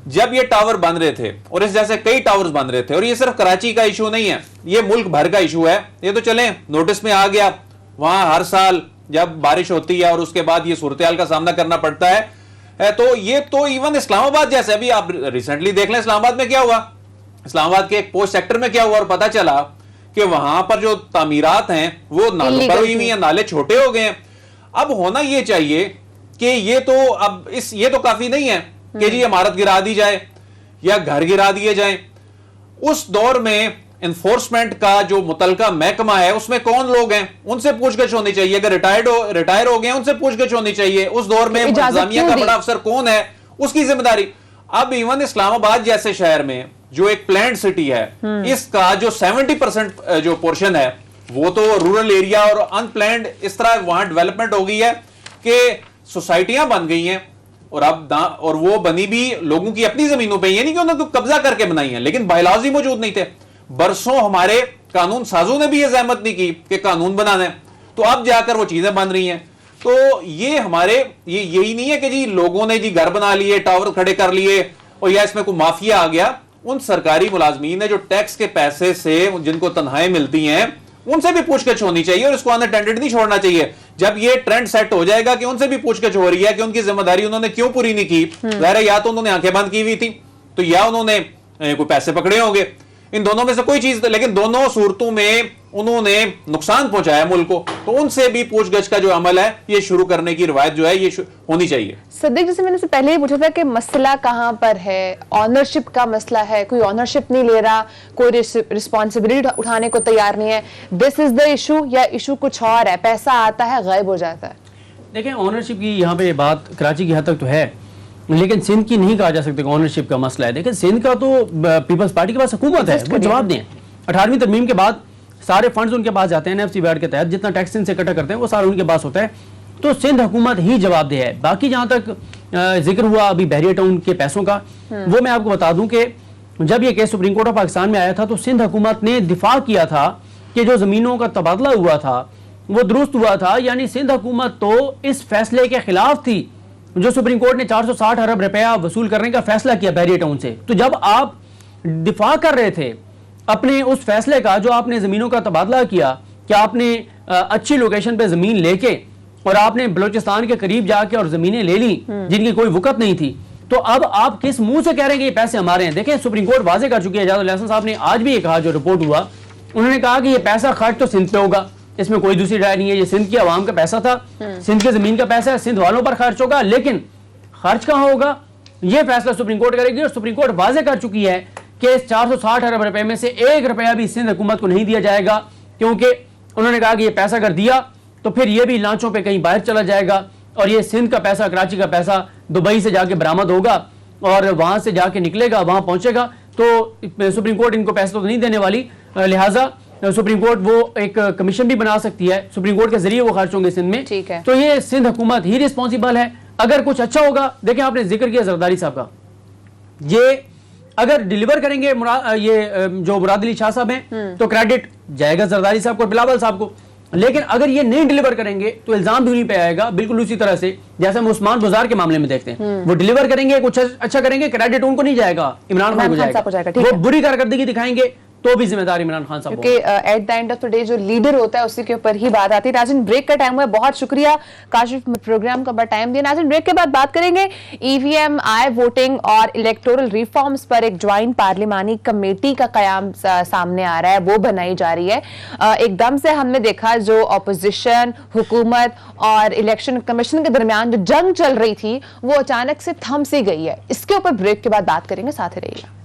जब ये टावर बन रहे थे और इस जैसे कई टावर्स बन रहे थे, और ये सिर्फ कराची का इशू नहीं है, ये मुल्क भर का इशू है। ये तो चलें नोटिस में आ गया, वहां हर साल जब बारिश होती है और उसके बाद ये सूरत हाल का सामना करना पड़ता है, तो ये तो इवन इस्लामाबाद जैसे, अभी आप रिसेंटली देख लें इस्लामाबाद में क्या हुआ, इस्लामाबाद के एक पोस्ट सेक्टर में क्या हुआ, और पता चला कि वहां पर जो तामीरात हैं वो नालों पर हुई हुई हैं, नाले छोटे हो गए हैं। अब होना ये चाहिए कि ये तो अब ये तो काफी नहीं है कि जी इमारत गिरा दी जाए या घर गिरा दिए जाएं। उस दौर में एनफोर्समेंट का जो मुतलका महकमा है उसमें कौन लोग हैं, उनसे पूछगछ होनी चाहिए। अगर रिटायर हो गए उनसे पूछगछ होनी चाहिए। उस दौर में इंतजामिया का बड़ा अफसर कौन है, उसकी जिम्मेदारी। अब इवन इस्लामाबाद जैसे शहर में जो एक प्लान्ड सिटी है, इसका जो 70% जो पोर्शन है वो तो रूरल एरिया और अनप्लान्ड, इस तरह वहां डेवलपमेंट हो गई है कि सोसाइटियां बन गई हैं और अब और वो बनी भी लोगों की अपनी जमीनों पे, ये नहीं कि उन्होंने कब्जा करके बनाई है, लेकिन बायलॉज ही मौजूद नहीं थे। बरसों हमारे कानून साजों ने भी ये जहमत नहीं की कि कानून बनाने, तो अब जाकर वो चीजें बन रही हैं। तो ये हमारे यही नहीं है कि जी लोगों ने जी घर बना लिए, टावर खड़े कर लिए और या इसमें कोई माफिया आ गया। उन सरकारी मुलाजमीन ने जो टैक्स के पैसे से जिनको तनख्वाहें मिलती हैं उनसे भी पूछगछ होनी चाहिए और इसको अनअटेंडेड नहीं छोड़ना चाहिए। जब ये ट्रेंड सेट हो जाएगा कि उनसे भी पूछगछ हो रही है कि उनकी जिम्मेदारी उन्होंने क्यों पूरी नहीं की, जाहिर है या तो उन्होंने आंखें बंद की हुई थी, तो या उन्होंने कोई पैसे पकड़े होंगे, इन दोनों में से कोई चीज, लेकिन दोनों सूरतों में उन्होंने नुकसान पहुंचाया मुल्क को, तो उनसे भी पूछगछ का जो अमल है ये शुरू करने की रिवायत जो है ये होनी चाहिए। सदीक, जैसे मैंने पहले ही पूछा था कि मसला कहां पर है, ऑनरशिप का मसला है, कोई ऑनरशिप नहीं ले रहा, कोई रिस्पॉन्सिबिलिटी उठाने को तैयार नहीं है, दिस इज द इशू, या इशू कुछ और है, पैसा आता है गायब हो जाता है? देखिए, ऑनरशिप की यहाँ पे बात कराची की हद तक तो है, लेकिन सिंध की नहीं कहा जा सकता ऑनरशिप का मसला है। देखिए, सिंध का तो पीपल्स पार्टी के पास हुकूमत है, वो जवाब दें। 18वीं तरमीम के बाद सारे फंड्स उनके पास जाते हैं, एनएफसी बैड के तहत जितना टैक्स सिंध से इकट्ठा करते हैं वो सारा उनके पास होता है, तो सिंध हुकूमत ही जवाबदेह है। बाकी जहाँ तक जिक्र हुआ अभी बहरिया टाउन के पैसों का, वो मैं आपको बता दूं कि जब ये case supreme court of Pakistan में आया था तो सिंध हुकूमत ने दिफा किया था कि जो ज़मीनों का तबादला हुआ था वो दुरुस्त हुआ था, यानी सिंध हुकूमत तो इस फैसले के खिलाफ थी जो सुप्रीम कोर्ट ने 460 अरब रुपया वसूल करने का फैसला किया बहरिया टाउन से। तो जब आप दिफा कर रहे थे अपने उस फैसले का, जो आपने ज़मीनों का तबादला किया कि आपने अच्छी लोकेशन पे ज़मीन लेके और आपने बलूचिस्तान के करीब जाके और ज़मीनें ले ली जिनकी कोई वक़्त नहीं थी, तो अब आप किस मुंह से कह रहे हैं कि ये पैसे हमारे हैं? देखें, सुप्रीम कोर्ट वाजे कर चुकी है, एजाज उल हसन साहब ने आज भी ये कहा, जो रिपोर्ट हुआ उन्होंने कहा कि ये पैसा खर्च तो सिंध पे होगा, इसमें कोई दूसरी राय नहीं है, ये सिंध की आवाम का पैसा था, सिंध की ज़मीन का पैसा है, सिंध वालों पर खर्च होगा, लेकिन खर्च कहाँ होगा ये फैसला सुप्रीम कोर्ट करेगी। और सुप्रीम कोर्ट वाजे कर चुकी है कि इस 460 अरब रुपए में से 1 रुपया भी सिंध हुकूमत को नहीं दिया जाएगा, क्योंकि उन्होंने कहा कि ये पैसा अगर दिया तो फिर ये भी लांचों पे कहीं बाहर चला जाएगा और ये सिंध का पैसा, कराची का पैसा दुबई से जाके बरामद होगा और वहां से जाके निकलेगा, वहां पहुंचेगा, तो सुप्रीम कोर्ट इनको पैसा तो नहीं देने वाली, लिहाजा सुप्रीम कोर्ट वो एक कमीशन भी बना सकती है, सुप्रीम कोर्ट के जरिए वो खर्च होंगे सिंध में। ठीक है। तो ये सिंध हुकूमत ही रिस्पॉन्सिबल है। अगर कुछ अच्छा होगा, देखें आपने जिक्र किया जरदारी साहब का, ये अगर डिलीवर करेंगे ये जो मुराद अली शाह साहब हैं तो क्रेडिट जाएगा जरदारी साहब को, बिलावल साहब को, लेकिन अगर ये नहीं डिलीवर करेंगे तो इल्जाम भी उन्हीं पे आएगा, बिल्कुल उसी तरह से जैसे हम उस्मान बुजार के मामले में देखते हैं। वो डिलीवर करेंगे, कुछ अच्छा करेंगे, क्रेडिट उनको नहीं जाएगा, इमरान खान को जाएगा। वो बुरी कारकर्दगी दिखाएंगे तो भी जिम्मेदार इमरान खान साहब, क्योंकि at the end of the day जो लीडर होता है उसी के ऊपर ही बात आती है। नाज़रीन, ब्रेक का टाइम हुआ है, बहुत शुक्रिया काशिफ प्रोग्राम का टाइम दिया। नाज़रीन, ब्रेक के बाद बात करेंगे ईवीएम, आई वोटिंग और इलेक्टोरल रिफॉर्म्स पर एक ज्वाइंट पार्लिमानी कमेटी का कयाम सामने आ रहा है, वो बनाई जा रही है। एकदम से हमने देखा जो ऑपोजिशन, हुकूमत और इलेक्शन कमीशन के दरमियान जो जंग चल रही थी वो अचानक से थम सी गई है। इसके ऊपर ब्रेक के बाद बात करेंगे, साथ ही रहिएगा।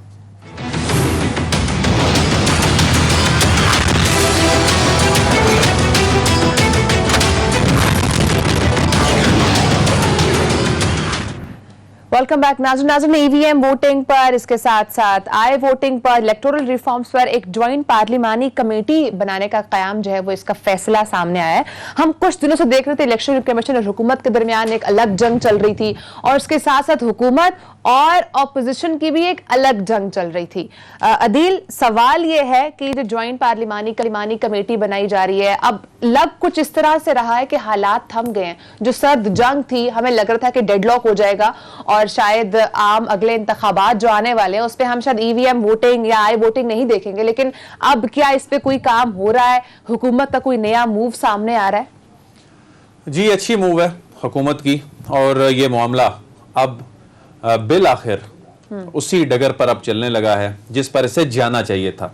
Welcome back. नाज़रीन, ईवीएम वोटिंग पर, इसके साथ साथ आई वोटिंग पर, इलेक्टोरल रिफॉर्म्स पर एक ज्वाइंट पार्लिमानी कमेटी बनाने का कयाम जो है वो इसका फैसला सामने आया है। हम कुछ दिनों से देख रहे थे इलेक्शन कमीशन और हुकूमत के दरमियान एक अलग जंग चल रही थी और उसके साथ साथ हुकूमत और ऑपोजिशन की भी एक अलग जंग चल रही थी। अदील, सवाल ये है कि जो ज्वाइंट पार्लिमानी कमेटी बनाई जा रही है, अब लग कुछ इस तरह से रहा है कि हालात थम गए हैं। जो सर्द जंग थी, हमें लग रहा था कि डेडलॉक हो जाएगा और शायद आम अगले इंतखाबात जो आने वाले हैं उस पर हम शायद ईवीएम वोटिंग या आई वोटिंग नहीं देखेंगे, लेकिन अब क्या इस पे कोई काम हो रहा है? हुकूमत का कोई नया मूव सामने आ रहा है? जी, अच्छी मूव है हुकूमत की और ये मामला अब बिल आखिर उसी डगर पर अब चलने लगा है जिस पर इसे जाना चाहिए था,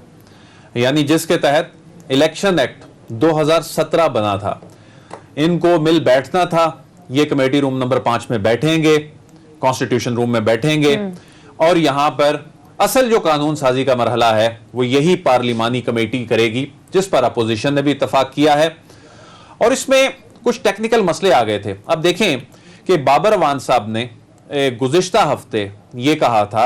यानी जिसके तहत इलेक्शन एक्ट 2017 बना था। इनको मिल बैठना था, ये कमेटी रूम नंबर 5 में बैठेंगे, कॉन्स्टिट्यूशन रूम में बैठेंगे और यहां पर असल जो कानून साजी का मरहला है वो यही पार्लिमानी कमेटी करेगी, जिस पर अपोजिशन ने भी इत्तफाक किया है। और इसमें कुछ टेक्निकल मसले आ गए थे। अब देखें कि बाबर अवान साहब ने गुज़िश्ता हफ्ते ये कहा था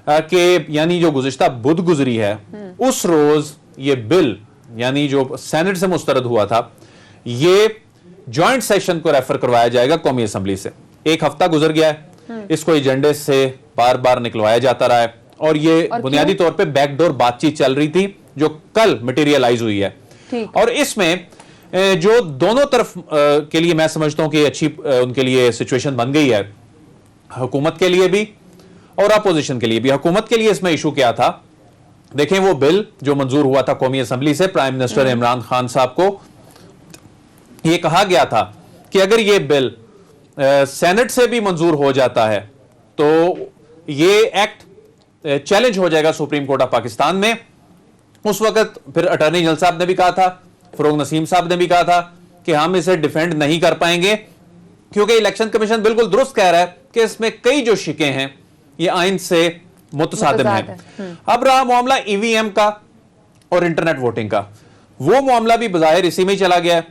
कि यानी जो गुज़िश्ता बुध गुजरी है उस रोज ये बिल यानी जो सेनेट से मुस्तरद हुआ था ये जॉइंट सेशन को रेफर करवाया जाएगा कौमी असेंबली से। एक हफ्ता गुजर गया है, इसको एजेंडे से बार बार निकलवाया जाता रहा है और ये बुनियादी तौर पे बैकडोर बातचीत चल रही थी जो कल मटेरियलाइज हुई है। और इसमें जो दोनों तरफ के लिए मैं समझता हूं कि अच्छी उनके लिए सिचुएशन बन गई है, हुकूमत के लिए भी और अपोजिशन के लिए भी। हुकूमत के लिए इसमें इशू क्या था देखें वो बिल जो मंजूर हुआ था कौमी असेंबली से, प्राइम मिनिस्टर इमरान खान साहब को यह कहा गया था कि अगर ये बिल सेनेट से भी मंजूर हो जाता है तो ये एक्ट चैलेंज हो जाएगा सुप्रीम कोर्ट ऑफ पाकिस्तान में। उस वक्त फिर अटॉर्नी जनरल साहब ने भी कहा था, फरोग नसीम साहब ने भी कहा था कि हम इसे डिफेंड नहीं कर पाएंगे, क्योंकि इलेक्शन कमीशन बिल्कुल दुरुस्त कह रहा है कि इसमें कई जो शिकें हैं ये आइन से मुतसादिम है। अब रहा मामला ईवीएम का और इंटरनेट वोटिंग का, वो मामला भी बज़ाहिर इसी में ही चला गया है।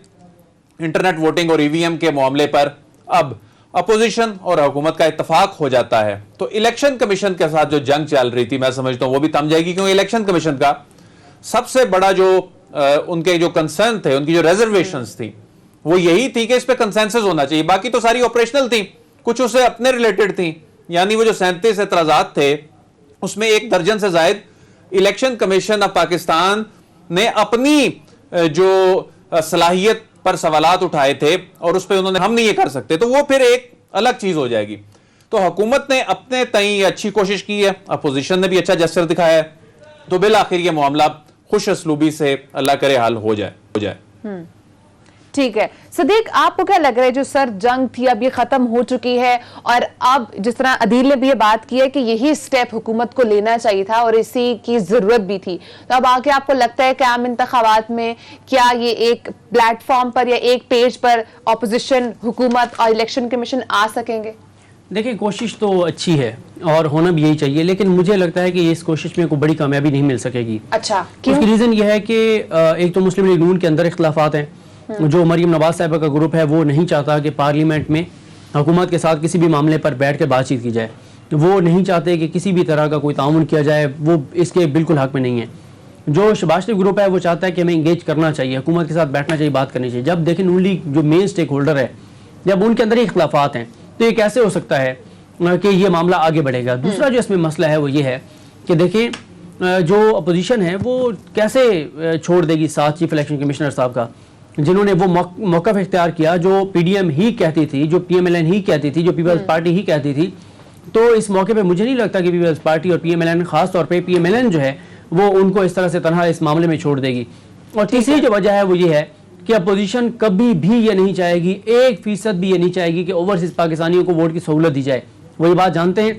इंटरनेट वोटिंग और ईवीएम के मामले पर अब अपोजिशन और हुकूमत का इत्तफाक हो जाता है तो इलेक्शन कमीशन के साथ जो जंग चल रही थी मैं समझता हूं वो भी थम जाएगी, क्योंकि इलेक्शन कमीशन का सबसे बड़ा जो उनके जो कंसर्न थे, उनकी जो रिजर्वेशंस थी वो यही थी कि इस पे कंसेंसस होना चाहिए। बाकी तो सारी ऑपरेशनल थी, कुछ उससे अपने रिलेटेड थी, यानी वो जो 37 एतराजात थे उसमें 1 दर्जन से जायद इलेक्शन कमीशन ऑफ पाकिस्तान ने अपनी जो सलाहियत पर सवालात उठाए थे और उस पर उन्होंने हम नहीं ये कर सकते, तो वो फिर एक अलग चीज हो जाएगी। तो हुकूमत ने अपने तई अच्छी कोशिश की है, अपोजिशन ने भी अच्छा जेस्चर दिखाया है, तो बिल आखिर ये मामला खुश असलूबी से अल्लाह करे हाल हो जाए। ठीक है सदीक, आपको क्या लग रहा है जो सर जंग थी अब ये खत्म हो चुकी है और अब जिस तरह अदील ने भी ये बात की है कि यही स्टेप हुकूमत को लेना चाहिए था और इसी की जरूरत भी थी, तो अब आगे आपको लगता है कि आम इंतखाबात में क्या ये एक प्लेटफॉर्म पर या एक पेज पर ऑपोजिशन, हुकूमत और इलेक्शन कमीशन आ सकेंगे? देखिए कोशिश तो अच्छी है और होना भी यही चाहिए, लेकिन मुझे लगता है कि इस कोशिश में कोई बड़ी कामयाबी नहीं मिल सकेगी। अच्छा, क्यों? उसकी रीज़न यह है कि एक तो मुस्लिम लीग नून के अंदर इख्तलाफात हैं। जो मरीम नवाज साहिबा का ग्रुप है वो नहीं चाहता कि पार्लियामेंट में हुकूमत के साथ किसी भी मामले पर बैठ कर बातचीत की जाए, वो नहीं चाहते कि किसी भी तरह का कोई ताउन किया जाए, वो इसके बिल्कुल हक में नहीं है। जो शहबाज शरीफ ग्रुप है वो चाहता है कि हमें इंगेज करना चाहिए, हुकूमत के साथ बैठना चाहिए, बात करनी चाहिए। जब देखें नून लीग जो मेन स्टेक होल्डर है, जब उनके अंदर ही इख्तलाफात हैं तो ये कैसे हो सकता है कि ये मामला आगे बढ़ेगा। दूसरा जो इसमें मसला है वो ये है कि देखें जो अपोजिशन है वो कैसे छोड़ देगी साथ चीफ इलेक्शन कमिश्नर साहब का, जिन्होंने वो मौक़िफ़ इख्तियार किया जो पीडीएम ही कहती थी, जो पीएमएलएन ही कहती थी, जो पीपल्स पार्टी ही कहती थी। तो इस मौके पे मुझे नहीं लगता कि पीपल्स पार्टी और पीएमएलएन, खास तौर पे पीएमएलएन जो है वो उनको इस तरह से तनहा इस मामले में छोड़ देगी। और तीसरी जो वजह है वो ये है कि अपोजिशन कभी भी ये नहीं चाहेगी, 1% भी ये नहीं चाहेगी कि ओवरसीज़ पाकिस्तानियों को वोट की सहूलत दी जाए। वही बात जानते हैं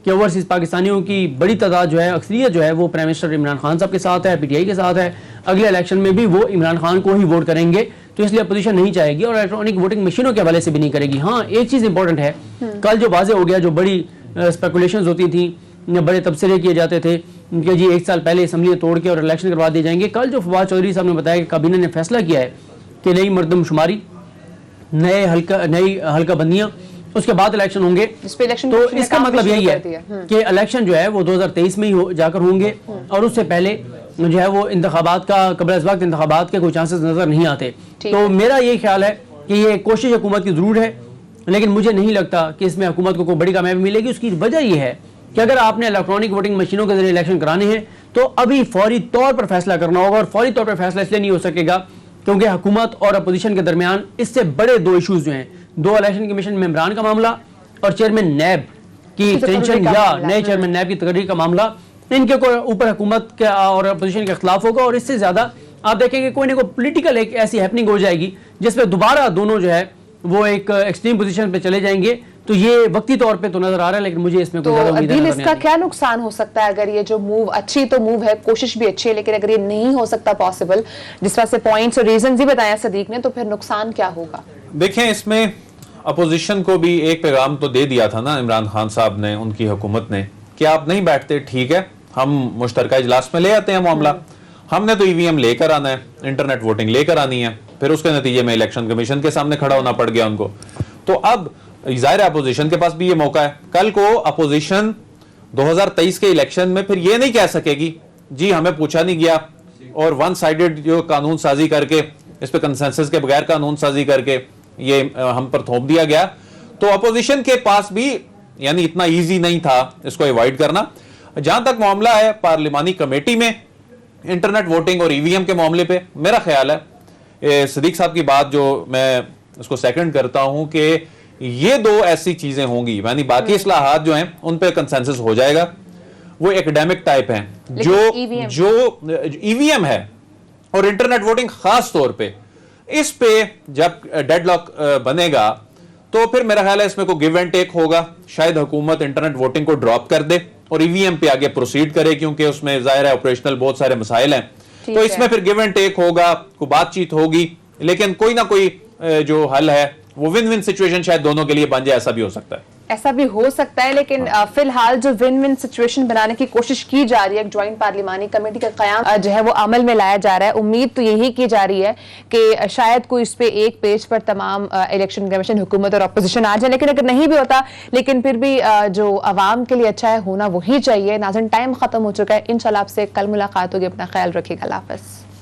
कि ओवरसीज़ पाकिस्तानियों की बड़ी तादाद जो है, अक्सरियत जो है वो प्राइम मिनिस्टर इमरान खान साहब के साथ है, पीटीआई के साथ है। अगले इलेक्शन में भी वो इमरान खान को ही वोट करेंगे, तो इसलिए अपोजिशन नहीं चाहेगी और इलेक्ट्रॉनिक वोटिंग मशीनों के हवाले से भी नहीं करेगी। हाँ, एक चीज़ इंपॉर्टेंट है, कल जो वाजे हो गया, जो बड़ी स्पेकुलेशंस होती थी, बड़े तबसरे किए जाते थे कि जी 1 साल पहले असम्बली तोड़ के और इलेक्शन करवा दिए जाएंगे। कल जो फवाद चौधरी साहब ने बताया कि काबीना ने फैसला किया है कि नई मरदमशुमारी, नई हल्का बंदियाँ, उसके बाद इलेक्शन होंगे। तो इसका मतलब यही है कि इलेक्शन जो है वो 2023 में ही जाकर होंगे और उससे पहले जो है वो इंतखाबात का, कबल-अज़-वक्त इंतखाबात के कोई चांसेस नजर नहीं आते। तो मेरा ये ख्याल है कि ये कोशिश हुकूमत की जरूर है, लेकिन मुझे नहीं लगता कि इसमें हुकूमत को कोई बड़ी कामयाबी मिलेगी। उसकी वजह यह है कि अगर आपने इलेक्ट्रॉनिक वोटिंग मशीनों के जरिए इलेक्शन कराने हैं तो अभी फौरी तौर पर फैसला करना होगा, और फौरी तौर पर फैसला इसलिए नहीं हो सकेगा क्योंकि हुकूमत और अपोजिशन के दरमियान इससे बड़े 2 इशूज जो हैं, 2 इलेक्शन कमीशन मेंबरान का मामला और चेयरमैन नैब की एक्सटेंशन या नए चेयरमैन नैब की तकरीर का मामला, इनके ऊपर हुकूमत के और अपोजिशन का खिलाफ होगा। और इससे ज्यादा आप देखेंगे कोई ना कोई पॉलिटिकल एक ऐसी हैपनिंग हो जाएगी जिसमें दोबारा दोनों जो है वो एक एक्सट्रीम पोजीशन पे चले जाएंगे। तो ये वक्ती तौर पे तो नजर आ रहा है, लेकिन मुझे इसमें कोई ज्यादा उम्मीद नहीं है। इसका क्या नुकसान हो सकता है अगर ये जो मूव, अच्छी तो मूव है, कोशिश भी अच्छी है, लेकिन अगर ये नहीं हो सकता पॉसिबल, जिस तरह से पॉइंट्स और रीजंस ही बताया सदीक ने, तो फिर नुकसान क्या होगा? देखें, इसमें अपोजिशन को भी एक पैगाम तो दे दिया था ना इमरान खान साहब ने, उनकी हुकूमत ने, कि आप नहीं बैठते ठीक है, हम मुश्तरका इजलास में ले आते हैं मामला, हमने तो ईवीएम लेकर आना है, इंटरनेट वोटिंग लेकर आनी है। फिर उसके नतीजे में इलेक्शन कमीशन के सामने खड़ा होना पड़ गया उनको। तो अब जाहिर है अपोजिशन के पास भी ये मौका है। कल को अपोजिशन 2023 के इलेक्शन में फिर ये नहीं कह सकेगी जी हमें पूछा नहीं गया और वन साइडेड जो कानून साजी करके, इस पे कंसेंसस के बगैर कानून साजी करके ये हम पर थोप दिया गया। तो अपोजिशन के पास भी यानी इतना ईजी नहीं था इसको अवॉइड करना। जहां तक मामला है पार्लिमानी कमेटी में इंटरनेट वोटिंग और ईवीएम के मामले पे, मेरा ख्याल है सदीक साहब की बात जो मैं उसको सेकंड करता हूं कि ये 2 ऐसी चीजें होंगी, यानी बाकी इस्लाहात जो हैं उन पे कंसेंसस हो जाएगा वो एकेडमिक टाइप हैं, लेकिन जो ईवीएम है और इंटरनेट वोटिंग खास तौर पे, इस पे जब डेडलॉक बनेगा तो फिर मेरा ख्याल है इसमें कोई गिव एंड टेक होगा। शायद हुकूमत इंटरनेट वोटिंग को ड्रॉप कर दे और ईवीएम पे आगे प्रोसीड करे, क्योंकि उसमें जाहिर है ऑपरेशनल बहुत सारे मसाइल हैं। तो इसमें फिर गिव एंड टेक होगा, कोई बातचीत होगी, लेकिन कोई ना कोई जो हल है वो विन विन सिचुएशन शायद दोनों के लिए बन जाए, ऐसा भी हो सकता है। ऐसा भी हो सकता है, लेकिन फिलहाल जो विन विन सिचुएशन बनाने की कोशिश की जा रही है, ज्वाइंट पार्लिमानी कमेटी का कयाम जो है वो अमल में लाया जा रहा है। उम्मीद तो यही की जा रही है कि शायद कोई इस पे एक पेज पर तमाम इलेक्शन कमीशन, हुकूमत और अपोजिशन आ जाए, लेकिन अगर नहीं भी होता, लेकिन फिर भी जो अवाम के लिए अच्छा है होना वही चाहिए। नाज़रीन, टाइम खत्म हो चुका है, इंशाल्लाह आपसे कल मुलाकात होगी। अपना ख्याल रखिएगा, अल्लाह हाफ़िज़।